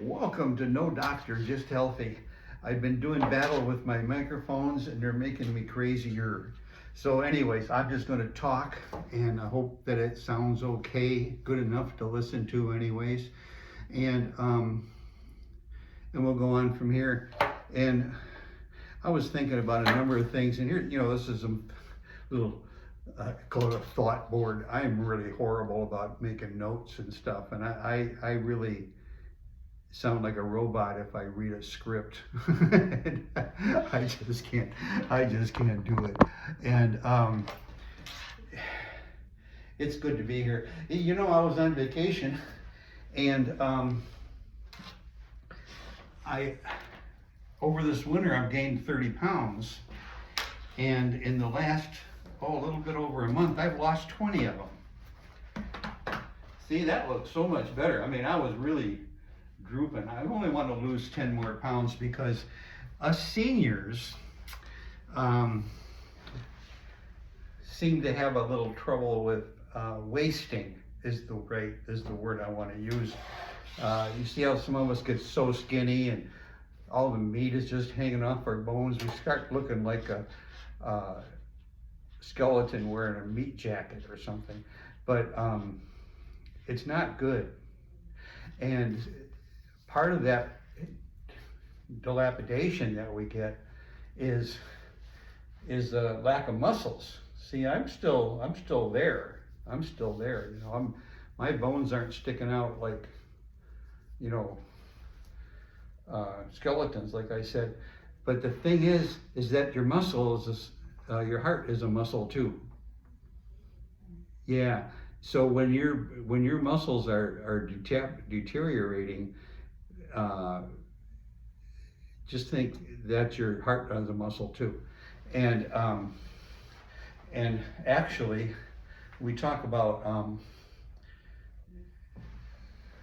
Welcome to No Doctor, Just Healthy. I've been doing battle with my microphones and they're making me crazier. So anyways, I'm just going to talk and I hope that it sounds okay, good enough to listen to anyways. And we'll go on from here. And I was thinking about a number of things, and here, this is a little call it a thought board. I'm really horrible about making notes and stuff, and I really sound like a robot if I read a script. I just can't do it. And it's good to be here. I was on vacation, and I over this winter I've gained 30 pounds, and in the last a little bit over a month I've lost 20 of them. See, that looks so much better. I mean, I was really drooping. I only want to lose 10 more pounds because us seniors seem to have a little trouble with wasting is the word I want to use. You see how some of us get so skinny and all the meat is just hanging off our bones. We start looking like a skeleton wearing a meat jacket or something. But it's not good. And part of that dilapidation that we get is a lack of muscles. See, I'm still there. I'm still there. My bones aren't sticking out like, skeletons, like I said. But the thing is that your muscle is your heart is a muscle too. Yeah. So when your muscles are deteriorating, just think that your heart is a muscle too. And actually, we talk about.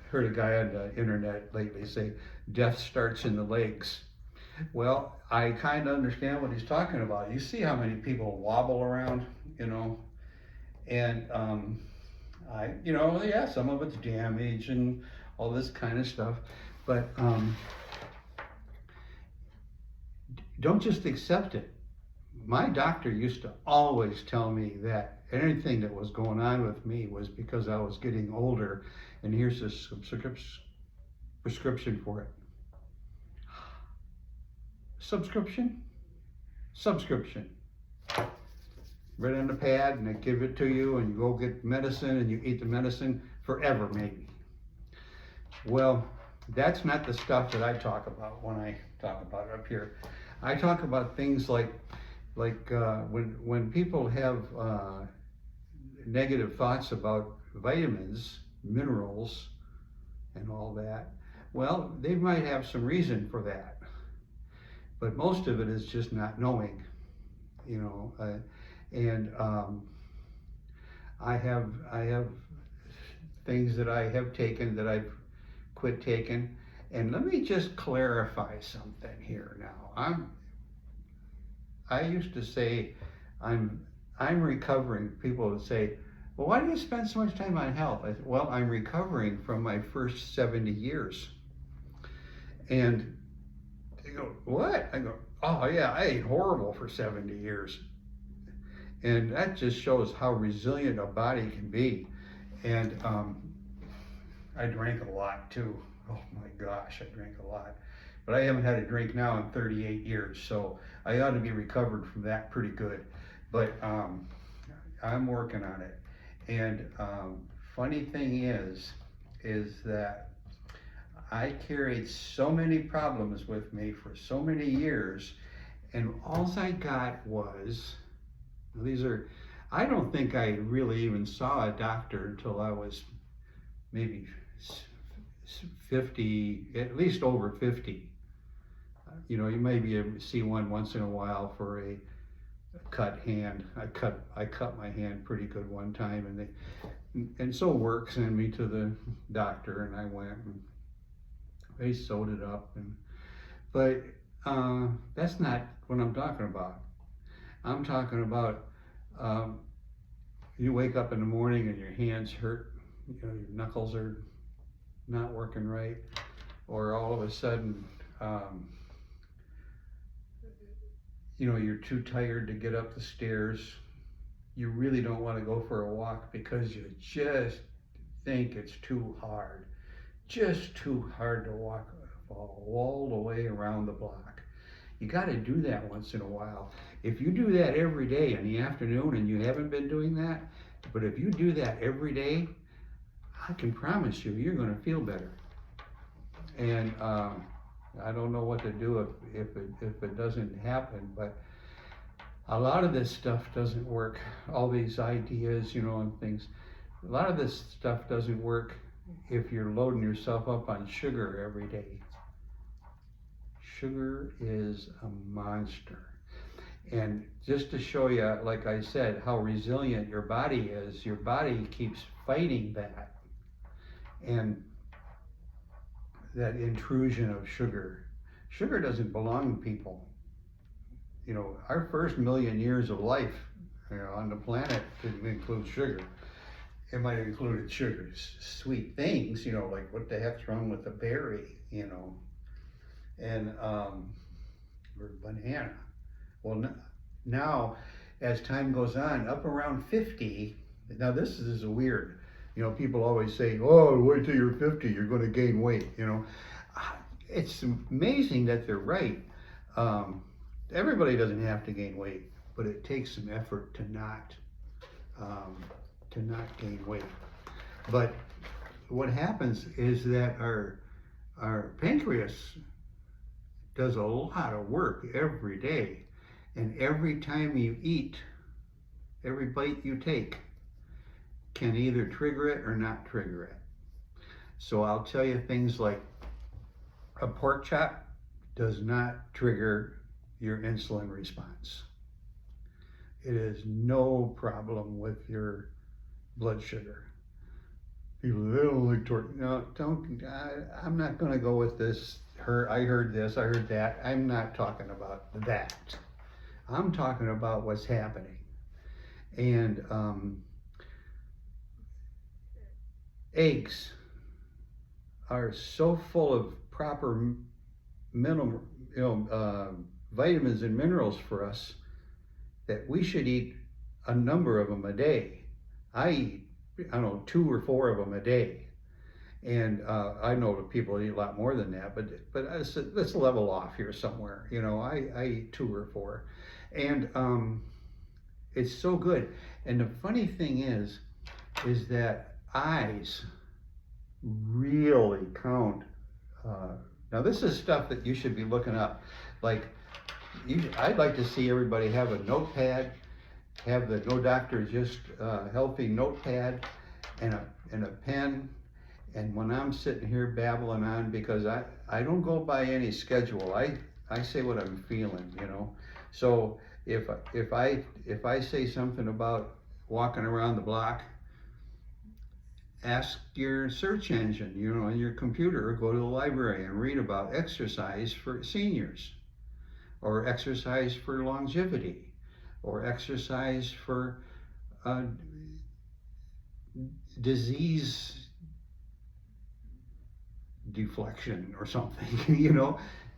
Heard a guy on the internet lately say, "Death starts in the legs." Well, I kind of understand what he's talking about. You see how many people wobble around, and yeah, some of it's damage and all this kind of stuff, but don't just accept it. My doctor used to always tell me that anything that was going on with me was because I was getting older, and here's a prescription for it. Subscription? Right on the pad, and they give it to you, and you go get medicine, and you eat the medicine forever, maybe. Well, that's not the stuff that I talk about when I talk about it up here. I talk about things like when people have negative thoughts about vitamins, minerals, and all that. Well, they might have some reason for that, but most of it is just not knowing, I have things that I have taken that I've quit taking, and let me just clarify something here now. I used to say I'm recovering. People would say, "Well, why do you spend so much time on health?" I said, "Well, I'm recovering from my first 70 years." And they go, "What?" I go, "Oh yeah, I ate horrible for 70 years." And that just shows how resilient a body can be. And I drank a lot too. Oh my gosh, I drank a lot. But I haven't had a drink now in 38 years, so I ought to be recovered from that pretty good. But I'm working on it. And funny thing is that I carried so many problems with me for so many years, and all I got was, I don't think I really even saw a doctor until I was maybe 50, at least over 50. You maybe see one once in a while for a cut hand. I cut my hand pretty good one time, and so work sent me to the doctor, and I went and they sewed it up, but that's not what I'm talking about. I'm talking about you wake up in the morning and your hands hurt, your knuckles are not working right. or all of a sudden, you're too tired to get up the stairs. You really don't want to go for a walk because you just think it's too hard. Just too hard to walk all the way around the block. You got to do that once in a while. If you do that every day in the afternoon, and you haven't been doing that, but if you do that every day, I can promise you, you're going to feel better. And I don't know what to do if it doesn't happen, but a lot of this stuff doesn't work. All these ideas, and things. A lot of this stuff doesn't work if you're loading yourself up on sugar every day. Sugar is a monster. And just to show you, like I said, how resilient your body is, your body keeps fighting that. And that intrusion of sugar. Sugar doesn't belong to people. Our first million years of life, on the planet didn't include sugar. It might have included sugars, sweet things, like what the heck's wrong with a berry, and or banana. Well, now as time goes on, up around 50, now this is weird. People always say, oh, wait till you're 50, you're going to gain weight, It's amazing that they're right. Everybody doesn't have to gain weight, but it takes some effort to not gain weight. But what happens is that our pancreas does a lot of work every day, and every time you eat, every bite you take can either trigger it or not trigger it. So I'll tell you things like a pork chop does not trigger your insulin response. It is no problem with your blood sugar. People, they don't like pork. No, don't. I'm not going to go with this. I heard this, I heard that. I'm not talking about that. I'm talking about what's happening. And eggs are so full of proper mineral, vitamins and minerals for us that we should eat a number of them a day. I eat, 2 or 4 of them a day. And I know that people eat a lot more than that, but let's level off here somewhere. I eat 2 or 4. And it's so good. And the funny thing is that eyes really count. Now this is stuff that you should be looking up. Like, I'd like to see everybody have a notepad, have the No Doctor Just Healthy notepad and a pen. And when I'm sitting here babbling on, because I don't go by any schedule, I say what I'm feeling, So if I say something about walking around the block, ask your search engine, on your computer, or go to the library and read about exercise for seniors, or exercise for longevity, or exercise for disease deflection or something,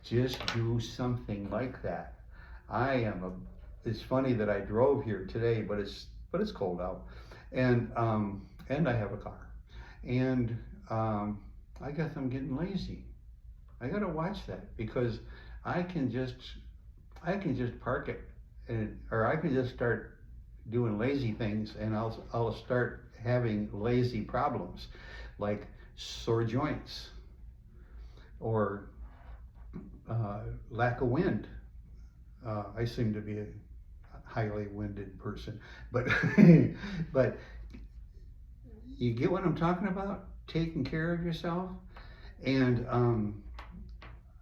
just do something like that. It's funny that I drove here today, but it's cold out, and I have a car, and I guess I'm getting lazy. I gotta watch that, because I can just park it, or I can just start doing lazy things, and I'll start having lazy problems, like sore joints, or lack of wind. I seem to be a highly winded person, but but you get what I'm talking about? Taking care of yourself. And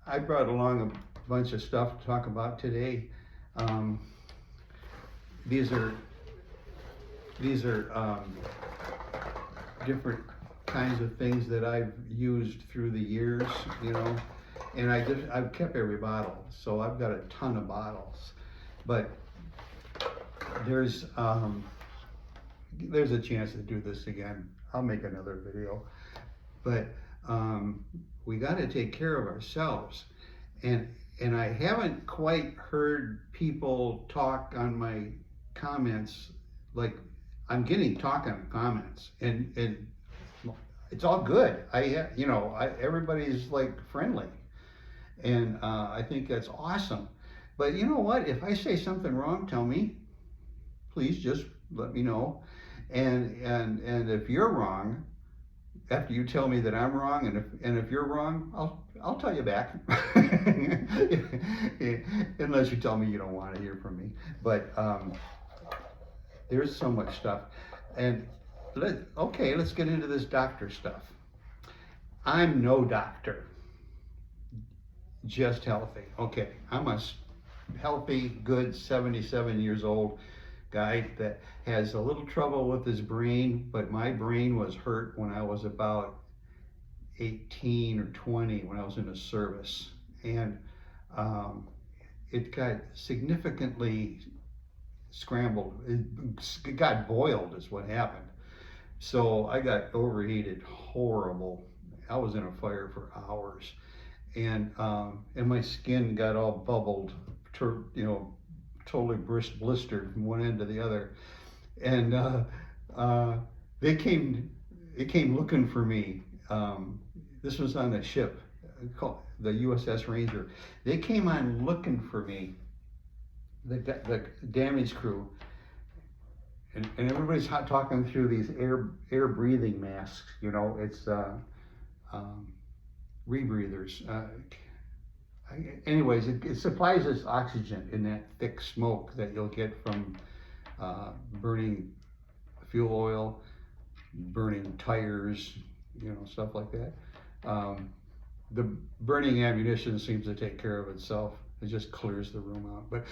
I brought along a bunch of stuff to talk about today. These are different kinds of things that I've used through the years, and I've kept every bottle, so I've got a ton of bottles. But there's a chance to do this again. I'll make another video. But We got to take care of ourselves. And I haven't quite heard people talk on my comments like I'm getting talk on comments, and it's all good. Everybody's like friendly, and I think that's awesome. But you know what? If I say something wrong, tell me. Please just let me know. And if you're wrong, after you tell me that I'm wrong, and if you're wrong, I'll tell you back. Unless you tell me you don't want to hear from me. But there's so much stuff. And let's get into this doctor stuff. I'm no doctor, just healthy. Okay, I'm a healthy, good 77 years old guy that has a little trouble with his brain, but my brain was hurt when I was about 18 or 20 when I was in the service. And it got significantly scrambled. It got boiled is what happened. So I got overheated, horrible. I was in a fire for hours. And my skin got all bubbled, totally blistered from one end to the other. And it came looking for me. This was on a ship called the USS Ranger. They came on looking for me, the damage crew, and everybody's talking through these air breathing masks. It's rebreathers. Anyways, it supplies us oxygen in that thick smoke that you'll get from burning fuel oil, burning tires, stuff like that. The burning ammunition seems to take care of itself. It just clears the room out. But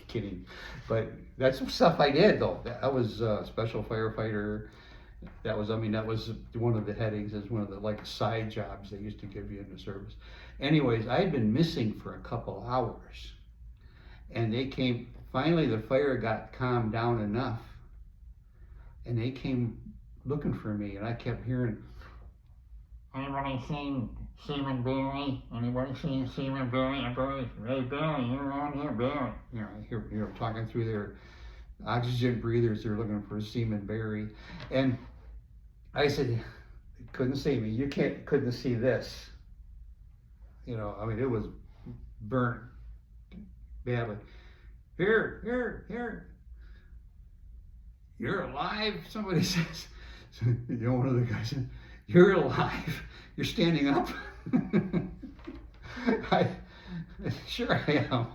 kidding. But that's some stuff I did though. I was a special firefighter. That was one of the headings, as one of the side jobs they used to give you in the service. Anyways, I had been missing for a couple hours, and they came. Finally, the fire got calmed down enough, and they came looking for me, and I kept hearing, "Anybody seen Seaman Barry? Anybody seen Seaman Barry? Hey Barry, you're on here, Barry." I hear talking through their oxygen breathers. They're looking for Seaman Barry, and I said, "Couldn't see me. You couldn't see this." It was burnt badly. Here. You're alive, somebody says. So, one of the guys said, "You're alive. You're standing up." Sure I am.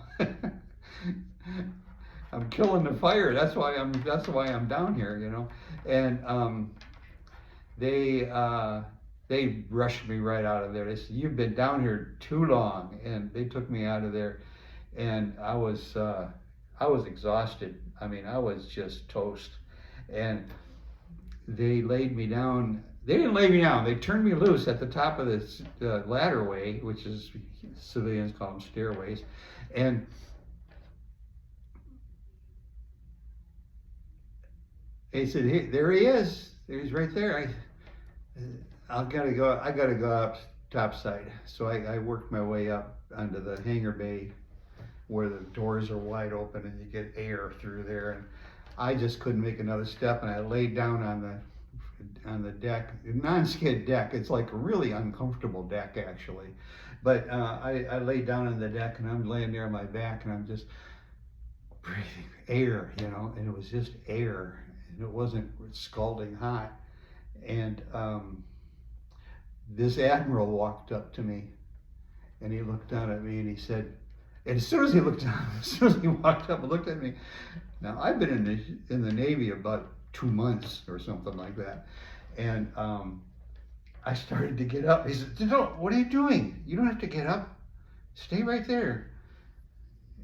I'm killing the fire. That's why I'm down here, And they rushed me right out of there. They said, "You've been down here too long," and they took me out of there. And I was exhausted. I was just toast. And they laid me down. They didn't lay me down. They turned me loose at the top of this ladderway, which is civilians call them stairways, and they said, "Hey, there he is. He's right there. I gotta go up topside." So I worked my way up onto the hangar bay, where the doors are wide open and you get air through there, and I just couldn't make another step, and I laid down on the deck, non-skid deck. It's like a really uncomfortable deck actually, but I laid down on the deck, and I'm laying there on my back, and I'm just breathing air, and it was just air, and it wasn't scalding hot. And this admiral walked up to me, and he looked down at me, and he said, and as soon as he walked up and looked at me, now I've been in the Navy about 2 months or something like that, and I started to get up. He said, "No, what are you doing? You don't have to get up. Stay right there,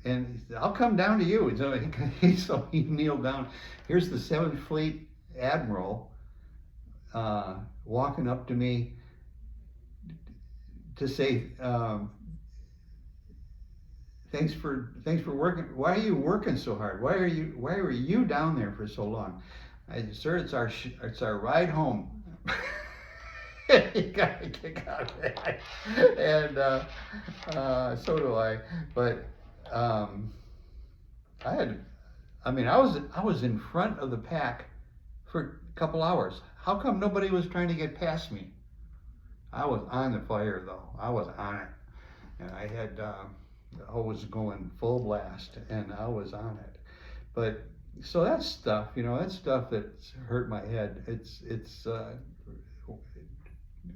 and I'll come down to you." And so he kneeled down. Here's the 7th Fleet Admiral walking up to me to say, thanks for working. Why are you working so hard? Why were you down there for so long?" I said, "Sir, it's our ride home." You got a kick out of that. And so do I. But um, I had, I was in front of the pack for a couple hours. How come nobody was trying to get past me? I was on the fire though. I was on it, and I had the hose going full blast, and I was on it. But so that stuff, that stuff that's hurt my head. It's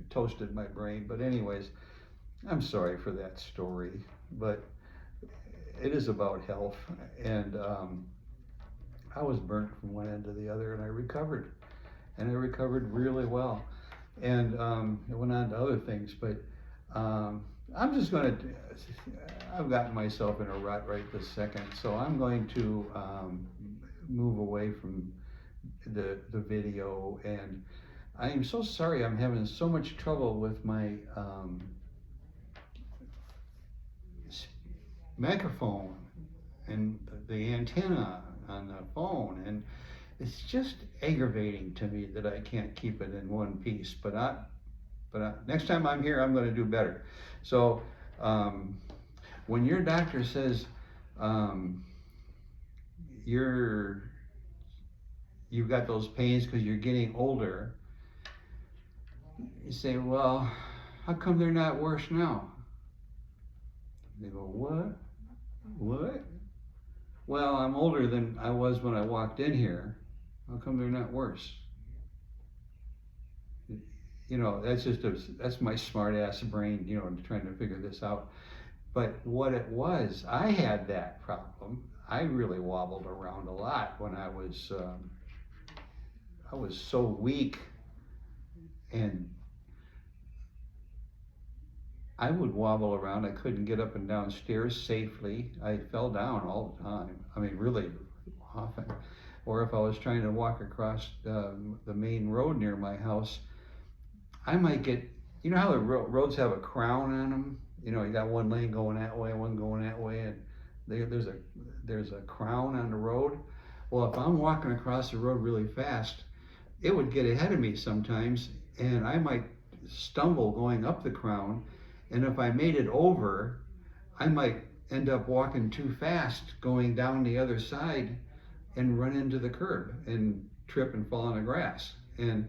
toasted my brain. But anyways, I'm sorry for that story, but it is about health, and I was burnt from one end to the other, and I recovered, really well, and it went on to other things, but I'm just going to. I've gotten myself in a rut right this second, so I'm going to move away from the video, and I am so sorry I'm having so much trouble with my microphone and the antenna on the phone, and it's just aggravating to me that I can't keep it in one piece. But next time I'm here, I'm going to do better. So when your doctor says you've got those pains because you're getting older, you say, well, how come they're not worse now? They go, what? What? Well, I'm older than I was when I walked in here. How come they're not worse? That's my smart ass brain, trying to figure this out. But what it was, I had that problem. I really wobbled around a lot when I was so weak, and I would wobble around. I couldn't get up and down stairs safely. I fell down all the time. I mean, really often. Or if I was trying to walk across the main road near my house, I might get, how the roads have a crown on them? You got one lane going that way, one going that way, and there's a crown on the road. Well, if I'm walking across the road really fast, it would get ahead of me sometimes, and I might stumble going up the crown. And if I made it over, I might end up walking too fast going down the other side and run into the curb and trip and fall on the grass. And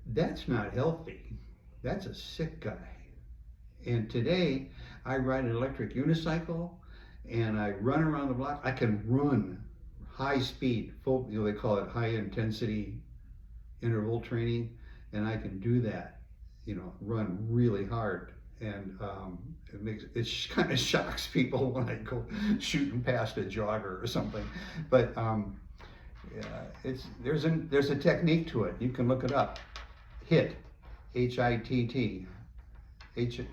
that's not healthy. That's a sick guy. And today I ride an electric unicycle and I run around the block. I can run high speed, full, they call it high intensity interval training, and I can do that. Run really hard, and it kind of shocks people when I go shooting past a jogger or something. But there's a technique to it. You can look it up. HIT, HITT, HIIT,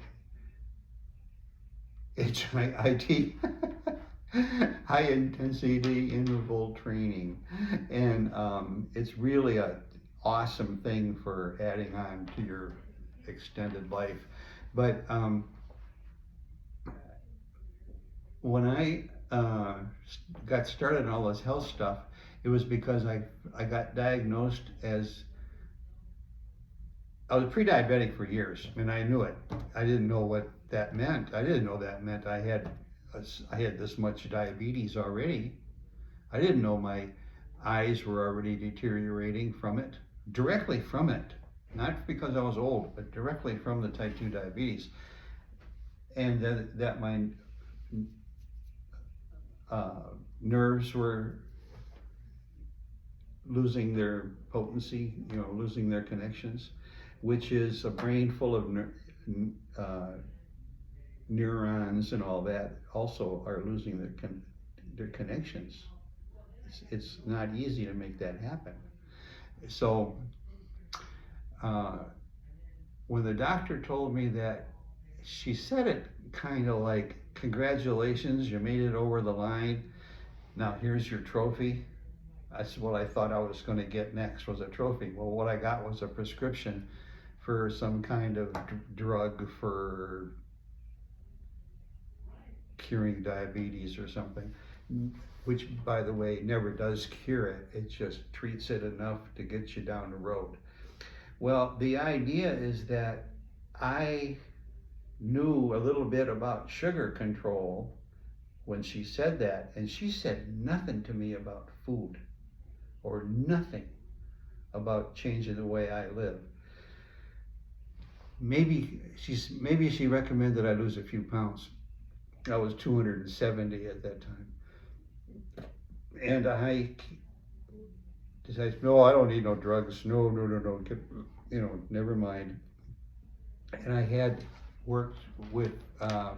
high intensity interval training, and it's really a awesome thing for adding on to your extended life. But when I got started on all this health stuff, it was because I got diagnosed as, I was pre-diabetic for years, and I knew it. I didn't know what that meant. I didn't know that meant I had this much diabetes already. I didn't know my eyes were already deteriorating from it, directly from it. Not because I was old, but directly from the type 2 diabetes. And that my nerves were losing their potency, losing their connections, which is a brain full of neurons and all that also are losing their connections. It's not easy to make that happen. So when the doctor told me that, she said it kind of like, congratulations, you made it over the line. Now here's your trophy. That's what I thought I was going to get next, was a trophy. Well, what I got was a prescription for some kind of drug for curing diabetes or something, which, by the way, never does cure it. It just treats it enough to get you down the road. Well, the idea is that I knew a little bit about sugar control when she said that, and she said nothing to me about food or nothing about changing the way I live. Maybe she recommended I lose a few pounds. I was 270 at that time, and I decided, no, I don't need no drugs. No, no, no, no. Never mind. And I had worked with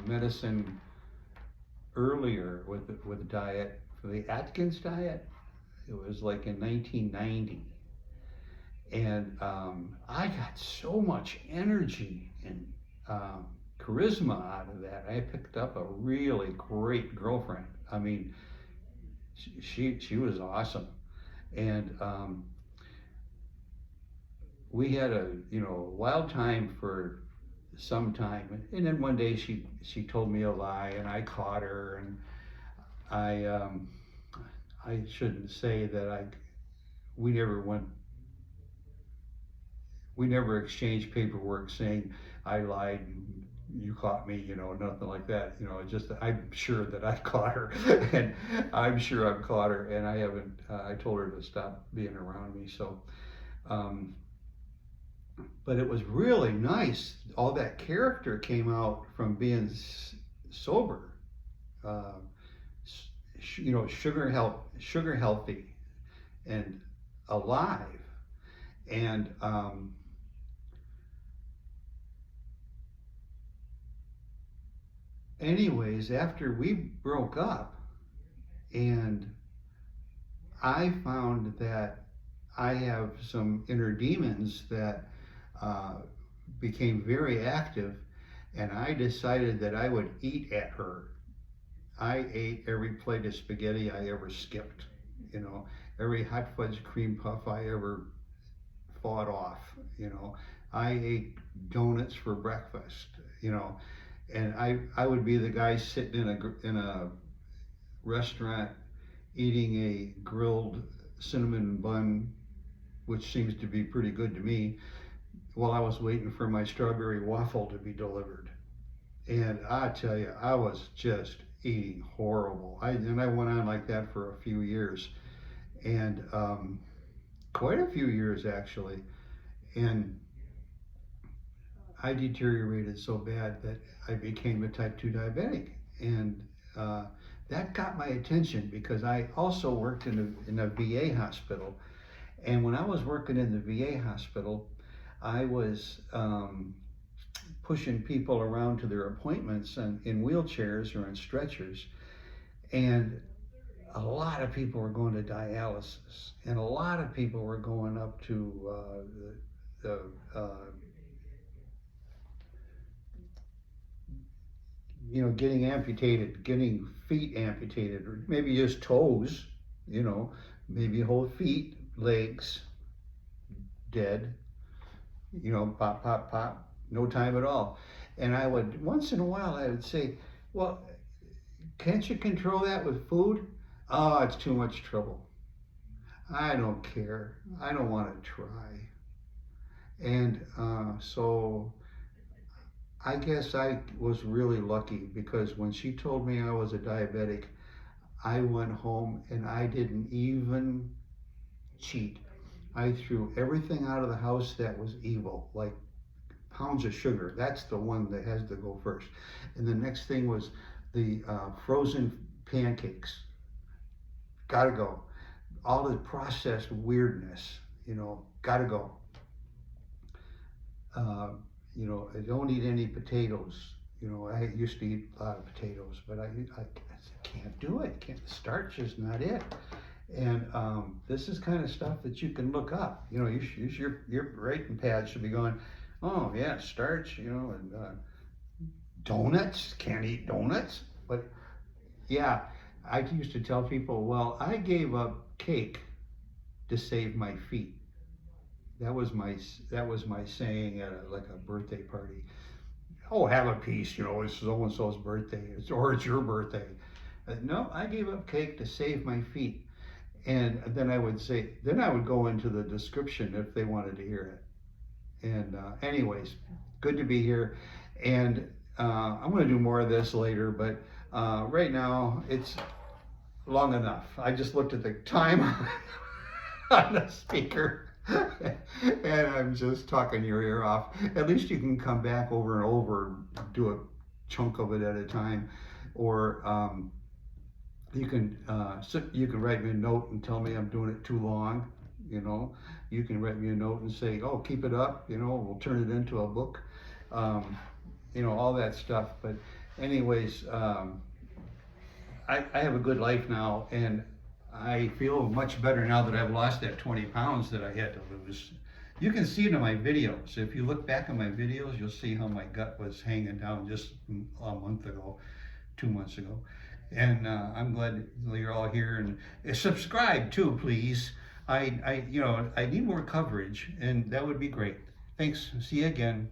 medicine earlier with diet for the Atkins diet. It was like in 1990, and I got so much energy and charisma out of that. I picked up a really great girlfriend. I mean, she was awesome, and we had a wild time for some time, and then one day she told me a lie, and I caught her, and I shouldn't say that we never went we never exchanged paperwork saying I lied and you caught me, nothing like that. Just I'm sure that I caught her, and I'm sure I've caught her, and I haven't. I told her to stop being around me. So, but it was really nice. All that character came out from being sober. Uh, sugar healthy, and alive, and anyways, after we broke up, and I found that I have some inner demons that became very active, and I decided that I would eat at her. I ate every plate of spaghetti I ever skipped, every hot fudge cream puff I ever fought off, I ate donuts for breakfast, and I would be the guy sitting in a restaurant eating a grilled cinnamon bun, which seems to be pretty good to me, while I was waiting for my strawberry waffle to be delivered. And I tell you, I was just eating horrible. I went on like that for a few years, and quite a few years actually. And I deteriorated so bad that I became a type 2 diabetic. And that got my attention because I also worked in a VA hospital. And when I was working in the VA hospital, I was pushing people around to their appointments in wheelchairs or in stretchers. And a lot of people were going to dialysis, and a lot of people were going up to the getting amputated, getting feet amputated, or maybe just toes, maybe whole feet, legs, dead, pop, pop, pop, no time at all. And I would, once in a while, I would say, well, can't you control that with food? Oh, it's too much trouble. I don't care. I don't want to try. And so I guess I was really lucky because when she told me I was a diabetic, I went home and I didn't even cheat. I threw everything out of the house that was evil, like pounds of sugar. That's the one that has to go first. And the next thing was the frozen pancakes. Gotta go. All the processed weirdness, gotta go. I don't eat any potatoes. I used to eat a lot of potatoes, but I can't do it. Starch is not it. And this is kind of stuff that you can look up. Your writing pad should be going, oh yeah, starch, and donuts, can't eat donuts. But yeah, I used to tell people, well, I gave up cake to save my feet. That was my saying at a birthday party. Oh, have a piece, it's so and so's birthday, or it's your birthday. No, I gave up cake to save my feet. And then I would go into the description if they wanted to hear it. And anyways, good to be here. And I'm going to do more of this later, but right now it's long enough. I just looked at the time on the speaker. And I'm just talking your ear off. At least you can come back over and over and do a chunk of it at a time, or you can write me a note and tell me I'm doing it too long. You know, you can write me a note and say, "Oh, keep it up." You know, we'll turn it into a book. You know, all that stuff. But anyways, I have a good life now, and I feel much better now that I've lost that 20 pounds that I had to lose. You can see it in my videos. If you look back at my videos, you'll see how my gut was hanging down just a month ago, 2 months ago. And I'm glad you're all here, and subscribe too, please. I need more coverage, and that would be great. Thanks. See you again.